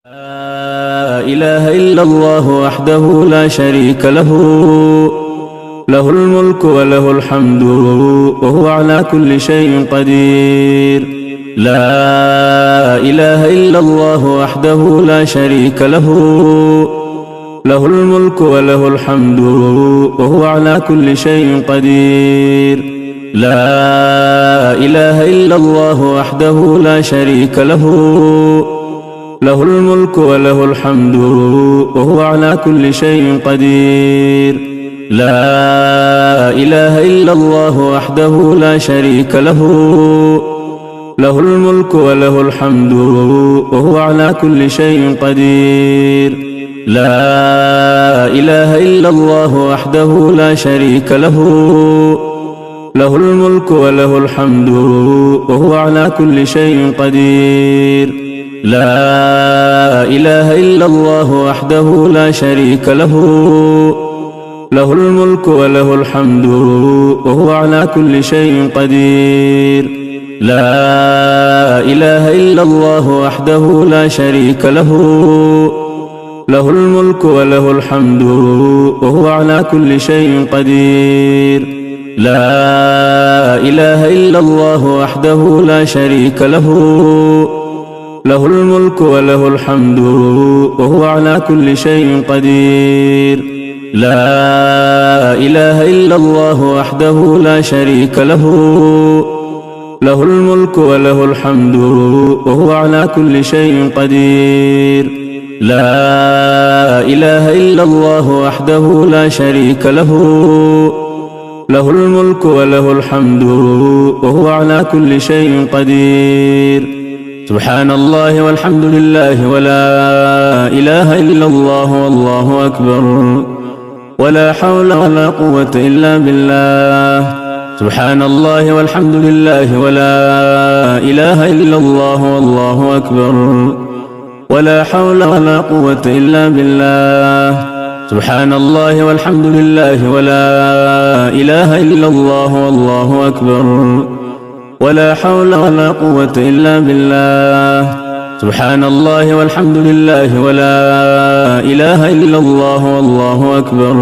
لا إله إلا الله وحده لا شريك له، له الملك وله الحمد وهو على كل شيء قدير. لا إله إلا الله وحده لا شريك له، له الملك وله الحمد وهو على كل شيء قدير. لا إله إلا الله وحده لا شريك له، له الملك وله الحمد وهو على كل شيء قدير. لا إله إلا الله وحده لا شريك له، له الملك وله الحمد وهو على كل شيء قدير. لا إله إلا الله وحده لا شريك له، له الملك وله الحمد وهو على كل شيء قدير. لا إله إلا الله وحده لا شريك له، له الملك وله الحمد وهو على كل شيء قدير. لا إله إلا الله وحده لا شريك له، له الملك وله الحمد وهو على كل شيء قدير. لا إله إلا الله وحده لا شريك له، له الملك وله الحمد وهو على كل شيء قدير. لا إله إلا الله وحده لا شريك له، له الملك وله الحمد وهو على كل شيء قدير. لا إله إلا الله وحده لا شريك له، له الملك وله الحمد وهو على كل شيء قدير. سبحان الله والحمد لله ولا إله إلا الله والله أكبر، ولا حول ولا قوة إلا بالله. سبحان الله والحمد لله ولا إله إلا الله والله أكبر، ولا حول ولا قوة إلا بالله. سبحان الله والحمد لله ولا إله إلا الله والله أكبر، ولا حول ولا قوة إلا بالله. سبحان الله والحمد لله ولا إله إلا الله والله أكبر،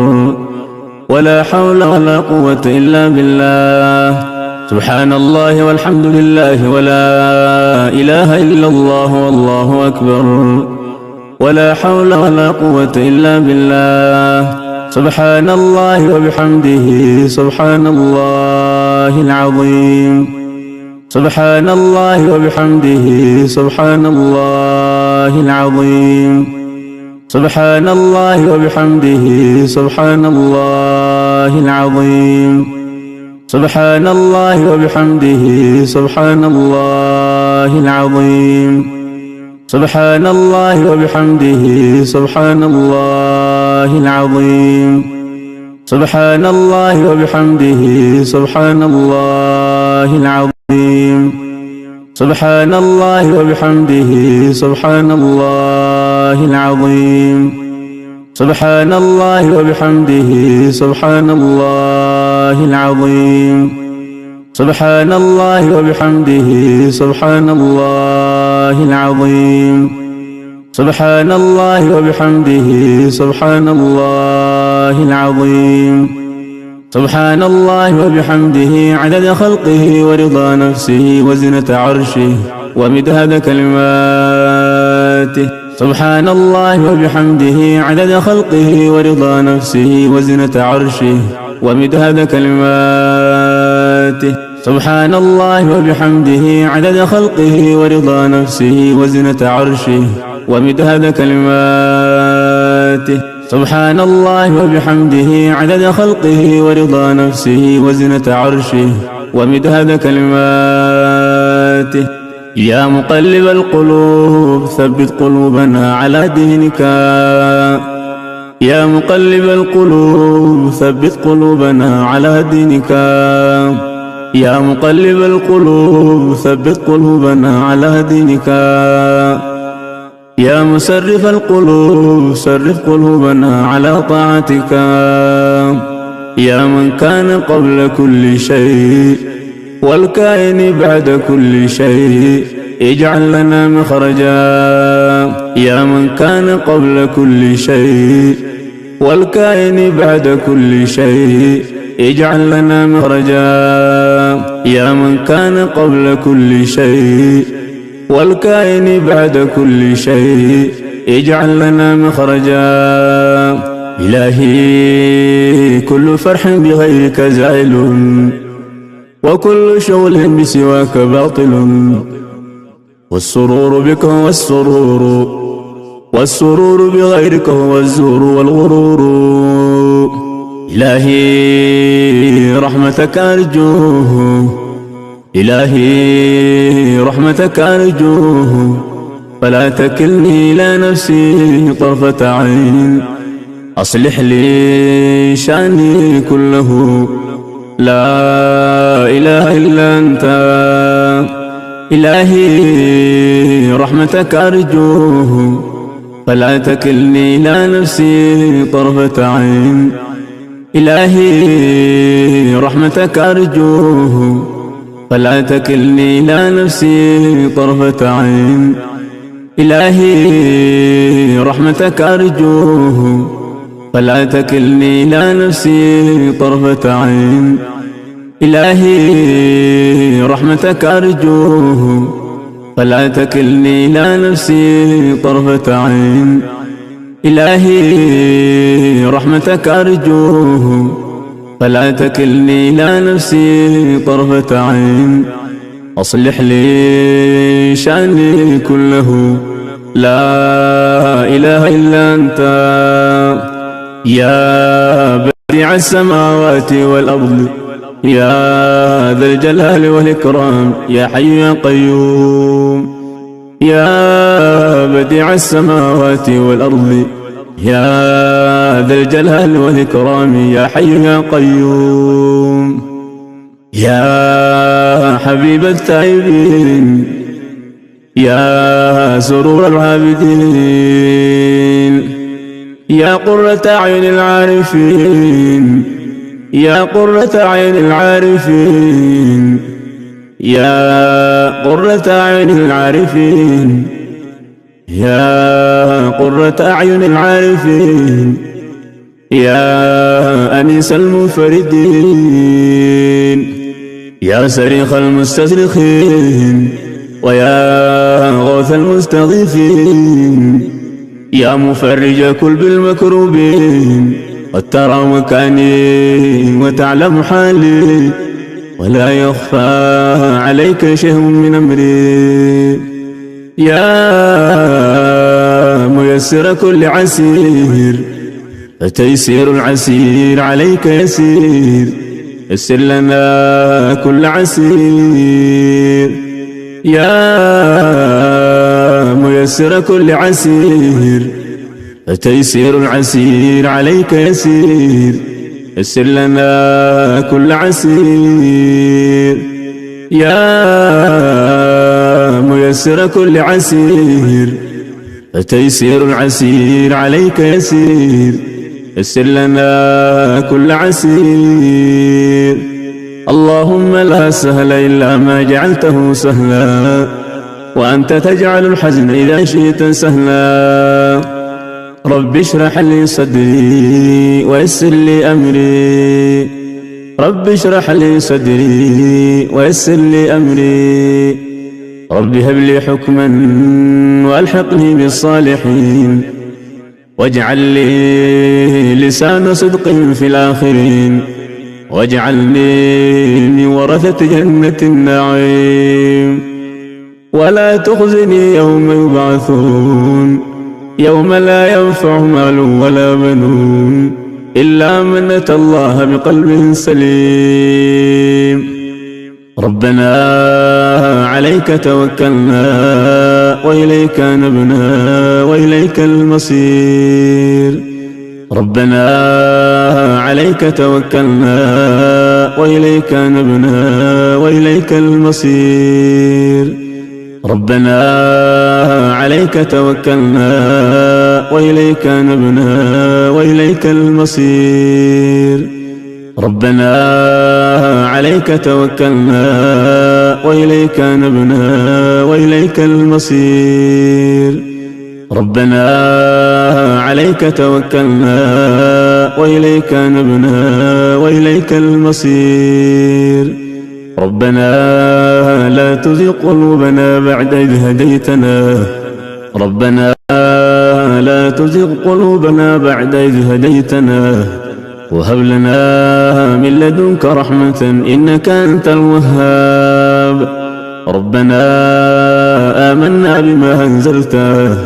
ولا حول ولا قوة إلا بالله. سبحان الله والحمد لله ولا إله إلا الله والله أكبر، ولا حول ولا قوة إلا بالله. سبحان الله وبحمده سبحان الله العظيم. سبحان الله وبحمده سبحان الله العظيم. سبحان الله وبحمده سبحان الله العظيم. سبحان الله وبحمده سبحان الله العظيم. سبحان الله وبحمده سبحان الله العظيم. سبحان الله وبحمده سبحان الله العظيم. سبحان الله وبحمده سبحان الله العظيم. سبحان الله وبحمده سبحان الله العظيم. سبحان الله وبحمده سبحان الله العظيم. سبحان الله وبحمده سبحان الله العظيم. سبحان الله وبحمده عدد خلقه ورضا نفسه وزنة عرشه ومداد كلماته. سبحان الله وبحمده عدد خلقه ورضا نفسه وزنة عرشه ومداد كلماته. سبحان الله وبحمده عدد خلقه ورضا نفسه وزنة عرشه ومداد كلماته. سبحان الله وبحمده عدد خلقه ورضا نفسه وزنة عرشه ومداد كلماته. يا مقلب القلوب ثبت قلوبنا على دينك. يا مقلب القلوب ثبت قلوبنا على دينك. يا مقلب القلوب ثبت قلوبنا على دينك. يا مسرف القلوب صرف قلوبنا على طاعتك. يا من كان قبل كل شيء والكائن بعد كل شيء اجعل لنا مخرجا. يا من كان قبل كل شيء والكائن بعد كل شيء اجعل لنا مخرجا. يا من كان قبل كل شيء والكائن بعد كل شيء اجعل لنا مخرجا. إلهي كل فرح بغيرك زائل وكل شغل بسواك باطل، والسرور بك هو والسرور بغيرك هو الزور والغرور. إلهي رحمتك أرجوه، إلهي رحمتك أرجوه، فلا تكلني إلى نفسي طرفة عين. أصلح لي شأني كله، لا إله إلا أنت. إلهي رحمتك أرجوه، فلا تكلني إلى نفسي طرفة عين. إلهي رحمتك أرجوه، فلا تكلني إلى نفسي طرفة عين. إلهي رحمتك أرجوه، فلا تكلني إلى نفسي طرفة عين. إلهي رحمتك أرجوه، فلا تكلني إلى نفسي طرفة عين. إلهي رحمتك أرجوه، فلا تكلني إلى نفسي طرفة عين. أصلح لي شأني كله، لا إله إلا أنت. يا بديع السماوات والأرض، يا ذا الجلال والإكرام، يا حي يا قيوم. يا بديع السماوات والأرض، يا ذا الجلال والإكرام، يا حي يا قيوم. يا حبيب التائبين، يا سرور العابدين، يا قرة أعين العارفين، يا قرة أعين العارفين، يا قرة أعين العارفين، يا قرة أعين العارفين، يا أنيس المنفردين، يا صريخ المستصرخين، ويا غوث المستغيثين، يا مفرج كل المكروبين. قد ترى مكاني وتعلم حالي، ولا يخفى عليك شيء من أمري. يا ميسر كل عسير، فتيسير العسير عليك يسير. يسر لنا كل عسير. يا ميسر كل عسير، فتيسير العسير عليك يسير. يسر لنا كل عسير. يا ميسر كل عسير، فتيسير العسير عليك يسير. يسر لنا كل عسير. اللهم لا سهل إلا ما جعلته سهلا، وأنت تجعل الحزن إذا شئت سهلا. رب اشرح لي صدري ويسر لي أمري، رب اشرح لي صدري ويسر لي أمري. رب هب لي حكما وألحقني بالصالحين، واجعل لي لسان صدق في الآخرين، واجعلني من ورثة جنة النعيم. ولا تخزني يوم يبعثون، يوم لا ينفع مال ولا بنون إلا من أتى الله بقلب سليم. ربنا عليك توكلنا وإليك نبنا وإليك المصير. ربنا عليك توكلنا وإليك نبنا وإليك المصير. ربنا عليك توكلنا وإليك نبنا وإليك المصير. ربنا عليك توكلنا وإليك نبنا وإليك المصير. ربنا عليك توكلنا وإليك نبنا وإليك المصير. ربنا لا تزغ قلوبنا بعد إذ هديتنا. ربنا لا تزغ قلوبنا بعد إذ هديتنا وهب لنا من لدنك رحمة إنك أنت الوهاب. ربنا آمنا بما أنزلته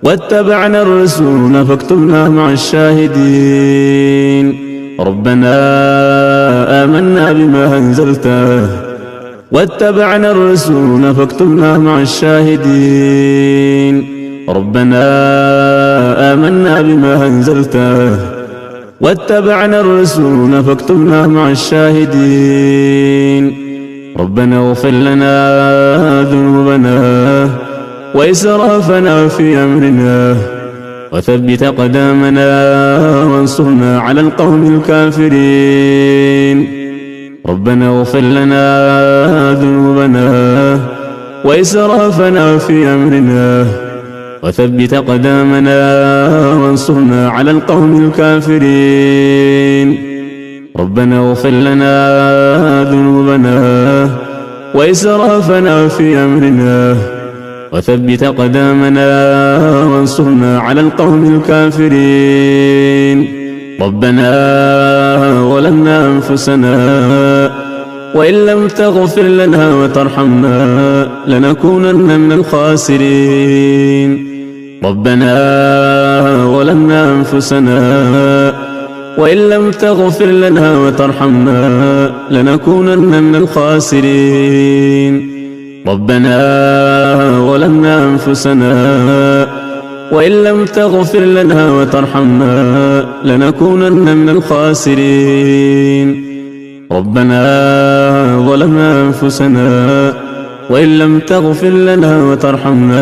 واتبعنا الرسول فاكتبنا مع الشاهدين. ربنا آمنا بما أنزلته واتبعنا الرسول فاكتبنا مع الشاهدين. ربنا آمنا بما أنزلته واتبعنا الرسول فاكتبنا مع الشاهدين. ربنا اغفر لنا ذنوبنا وإسرافنا في أمرنا وثبت أقدامنا وانصرنا على القوم الكافرين. ربنا اغفر لنا ذنوبنا وإسرافنا في أمرنا وثبت أقدامنا وانصرنا على القوم الكافرين. ربنا اغفر لنا ذنوبنا وإسرافنا في أمرنا وثبت أقدامنا وانصرنا على القوم الكافرين. ربنا ظلمنا أنفسنا وإن لم تغفر لنا وترحمنا لنكونن من الخاسرين. ربنا ظلمنا أنفسنا وإن لم تغفر لنا وترحمنا لنكونن من الخاسرين. ربنا ظلمنا أنفسنا وإن لم تغفر لنا وترحمنا لنكونن من الخاسرين. ربنا ظلمنا أنفسنا وإن لم تغفر لنا وترحمنا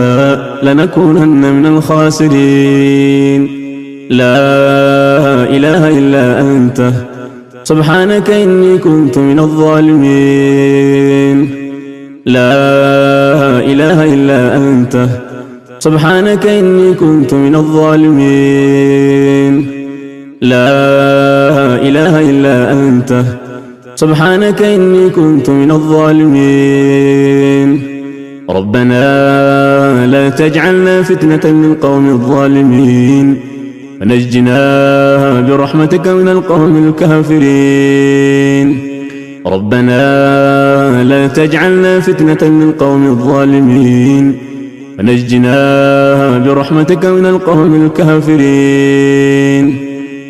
لنكونن من الخاسرين. لا إله إلا أنت سبحانك إني كنت من الظالمين. لا إله إلا أنت سبحانك إني كنت من الظالمين. لا إله إلا أنت سبحانك إني كنت من الظالمين. ربنا لا تجعلنا فتنة للقوم الظالمين ونجنا برحمتك من القوم الكافرين. ربنا لا تجعلنا فتنة للقوم الظالمين ونجنا برحمتك من القوم الكافرين.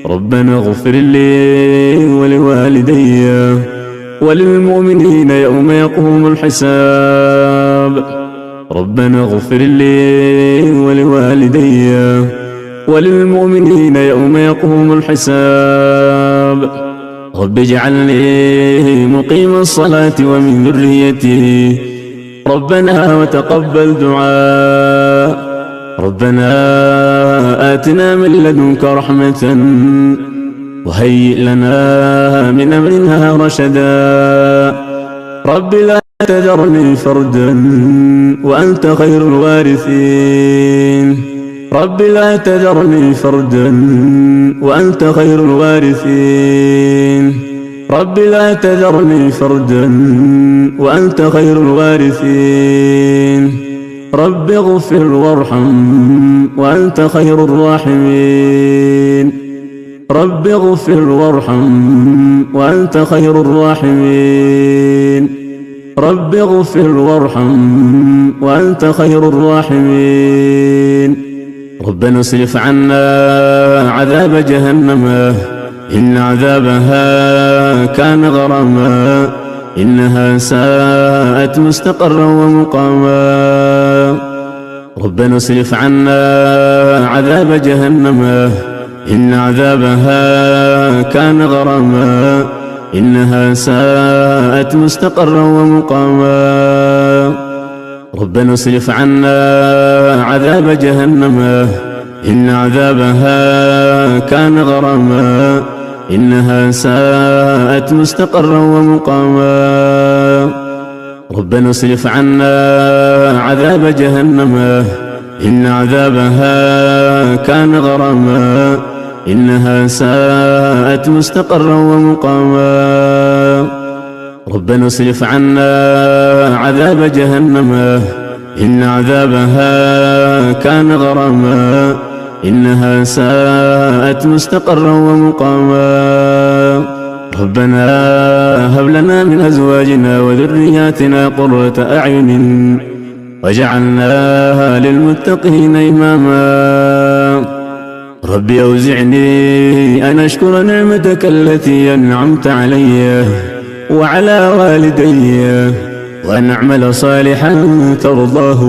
ربنا اغفر لي ولوالدي وللمؤمنين يوم يقوم الحساب. ربنا اغفر لي ولوالدي وللمؤمنين يوم يقوم الحساب. رب اجعلني مقيم الصلاة ومن ذريتي ربنا وتقبل دعاء. ربنا آتنا من لدنك رحمة وهيئ لنا من أمرنا رشدا. رب لا تذرني فردا وأنت خير الوارثين. رب لا تذرني فردا وأنت خير الوارثين. رب لا تذرني فردا وأنت خير الوارثين. رب اغفر وارحم وأنت خير الراحمين. رب اغفر وارحم وأنت خير الراحمين. رب اغفر وارحم وأنت خير الراحمين. ربنا اصرف عنا عذاب جهنم إن عذابها كان غراما إنها ساءت مستقرا ومقاما. ربنا اصرف عنا عذاب جهنم إن عذابها كان غراما إنها ساءت مستقرا ومقاما. ربنا اصرف عنا عذاب جهنم إن عذابها كان غراما إنها ساءت مستقرا ومقاما. ربنا اصرف عنا عذاب جهنم إن عذابها كان غراما إنها ساءت مستقرا ومقاما ربنا اصرف عنا عذاب جهنم إن عذابها كان غراما إنها ساءت مستقرا ومقاما ربنا هب لنا من أزواجنا وذرياتنا قرة أعين واجعلنا للمتقين إماما ربي أوزعني أن أشكر نعمتك التي أنعمت علي وعلى والدي وأن أعمل صالحا ترضاه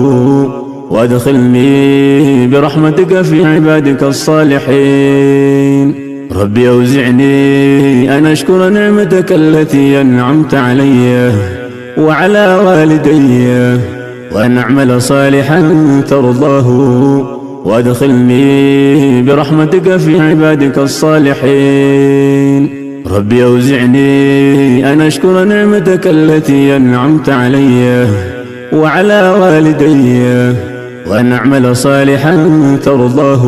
وأدخلني برحمتك في عبادك الصالحين ربي أوزعني أن أشكر نعمتك التي أنعمت علي وعلى والدي وأن أعمل صالحا ترضاه وأدخلني برحمتك في عبادك الصالحين ربي أوزعني أن أشكر نعمتك التي أنعمت علي وعلى والدي وأن أعمل صالحا ترضاه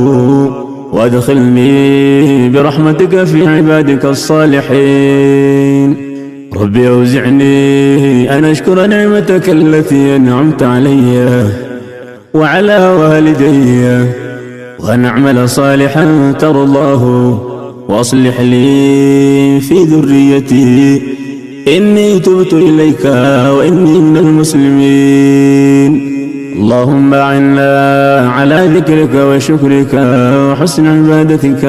وأدخلني برحمتك في عبادك الصالحين ربي أوزعني أن أشكر نعمتك التي أنعمت علي وعلى والدي وأن أعمل صالحا ترضاه وأصلح لي في ذريتي إني تبت إليك وإني من المسلمين اللهم أعنا على ذكرك وشكرك وحسن عبادتك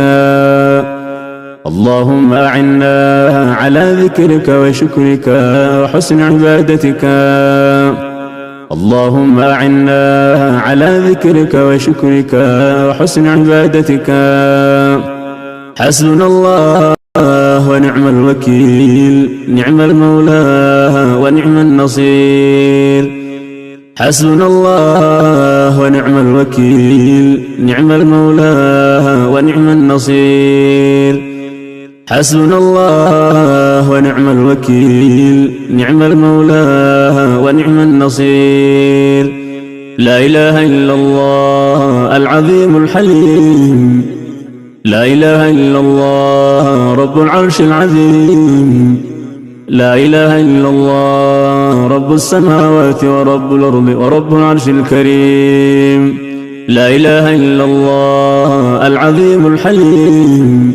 اللهم أعنا على ذكرك وشكرك وحسن عبادتك اللهم أعنا على ذكرك وشكرك وحسن عبادتك حسبنا الله ونعم الوكيل نعم المولى ونعم النصير حسبنا الله ونعم الوكيل نعم المولى ونعم النصير حسبنا الله ونعم الوكيل نعم المولى ونعم النصير لا إله إلا الله العظيم الحليم لا إله إلا الله رب العرش العظيم لا إله إلا الله رب السماوات ورب الأرض ورب العرش الكريم لا إله إلا الله العظيم الحليم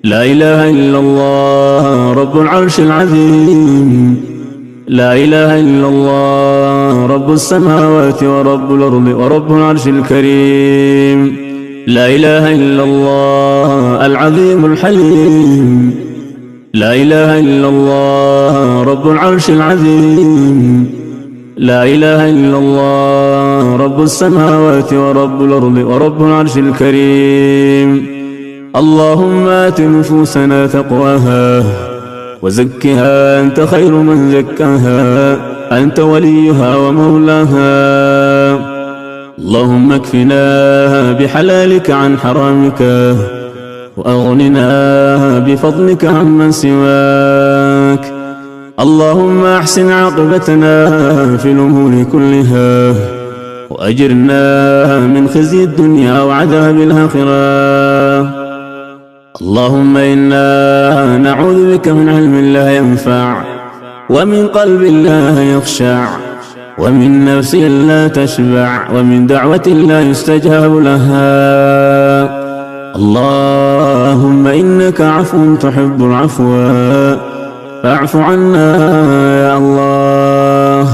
لا إله إلا الله رب العرش العظيم لا إله إلا الله رب السماوات ورب الأرض ورب العرش الكريم لا إله إلا الله العظيم الحليم لا إله إلا الله رب العرش العظيم لا إله إلا الله رب السماوات ورب الأرض ورب العرش الكريم اللهم آت نفوسنا تقواها وزكها أنت خير من زكاها أنت وليها ومولاها اللهم اكفنا بحلالك عن حرامك وأغننا بفضلك عمن سواك اللهم أحسن عاقبتنا في الأمور كلها وأجرنا من خزي الدنيا وعذاب الآخرة اللهم إنا نعوذ بك من علم لا ينفع ومن قلب لا يخشع ومن نفس لا تشبع ومن دعوة لا يستجاب لها اللهم إنك عفو تحب العفو فاعف عنا يا الله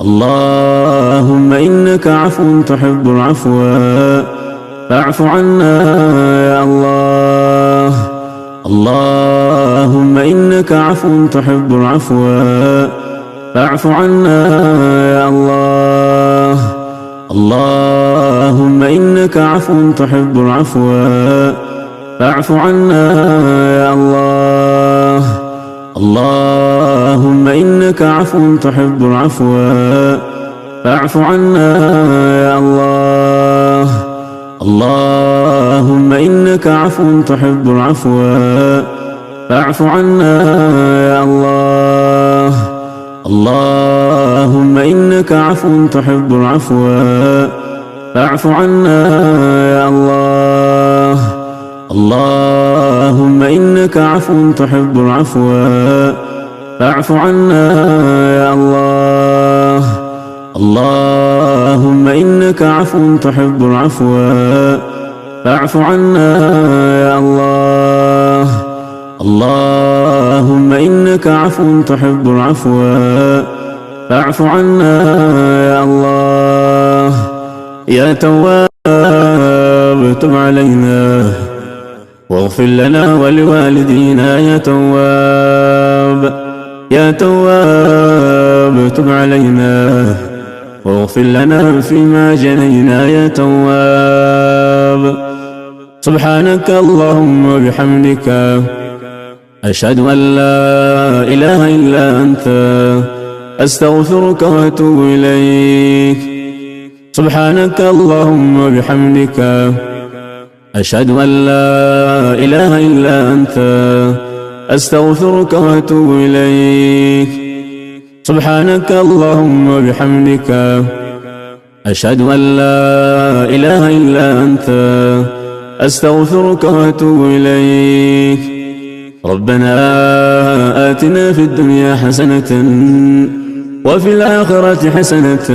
اللهم إنك عفو تحب العفو فاعف عنا يا الله اللهم إنك عفو تحب العفو فاعف عنا يا الله اللهم إنك عفو تحب العفو فاعف عنا يا الله اللهم إنك عفو تحب العفو فاعف عنا يا الله اللهم إنك عفو تحب العفو فاعف عنا يا الله اللهم إنك عفو تحب العفو فاعف عنا يا الله. اللهم إنك عفو تحب العفو فاعف عنا يا الله. اللهم إنك عفو تحب العفو فاعف عنا يا الله. اللهم إنك عفو تحب العفو فاعف عنا يا الله. يا تواب تب علينا واغفر لنا ولوالدينا. يا تواب يا تواب تب علينا واغفر لنا فيما جنينا. يا تواب سبحانك اللهم وبحمدك أشهد أن لا إله إلا أنت أستغفرك وأتوب إليك. سبحانك اللهم وبحمدك أشهد أن لا إله إلا أنت أستغفرك وأتوب إليك. سبحانك اللهم وبحمدك أشهد أن لا إله إلا أنت أستغفرك وأتوب إليك. ربنا آتنا في الدنيا حسنة وفي الآخرة حسنة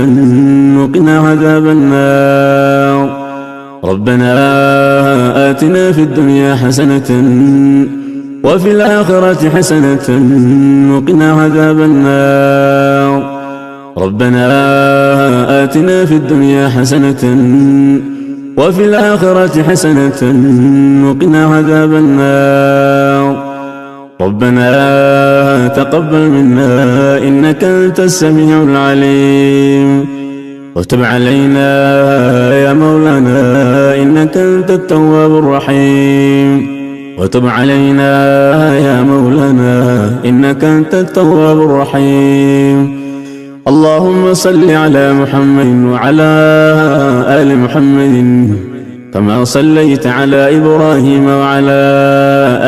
وقنا عذاب النار. ربنا آتنا في الدنيا حسنة وفي الآخرة حسنة وقنا عذاب النار. ربنا آتنا في الدنيا حسنة وفي الآخرة حسنة وقنا عذاب النار. ربنا تقبل منا إنك أنت السميع العليم وتب علينا يا مولانا إنك أنت التواب الرحيم. وتب علينا يا مولانا إنك أنت التواب الرحيم. اللهم صل على محمد وعلى آل محمد كما صليت على إبراهيم وعلى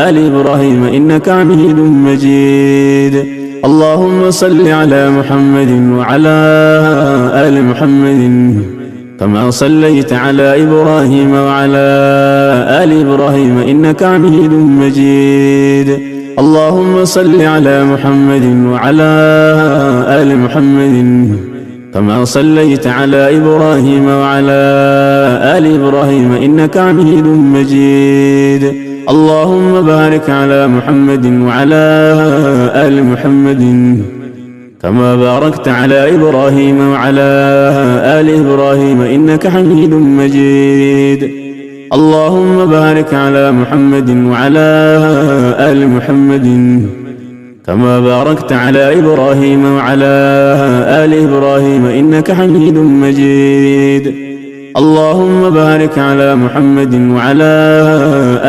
آل إبراهيم إنك حميد مجيد. اللهم صل على محمد وعلى آل محمد كما صليت على إبراهيم وعلى آل إبراهيم إنك حميد مجيد. اللهم صل على محمد وعلى آل محمد كما صليت على إبراهيم وعلى آل إبراهيم إنك حميد مجيد. اللهم بارك على محمد وعلى آل محمد كما باركت على إبراهيم وعلى آل إبراهيم إنك حميد مجيد. اللهم بارك على محمد وعلى آل محمد كما باركت على إبراهيم وعلى آل إبراهيم إنك حميد مجيد. اللهم بارك على محمد وعلى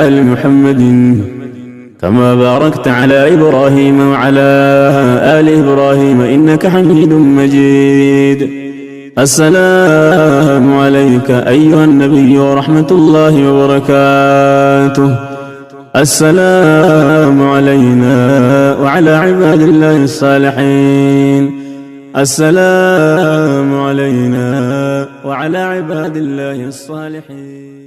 آل محمد كما باركت على إبراهيم وعلى آل إبراهيم إنك حميد مجيد. السلام عليك أيها النبي ورحمة الله وبركاته. السلام علينا وعلى عباد الله الصالحين. السلام علينا وعلى عباد الله الصالحين.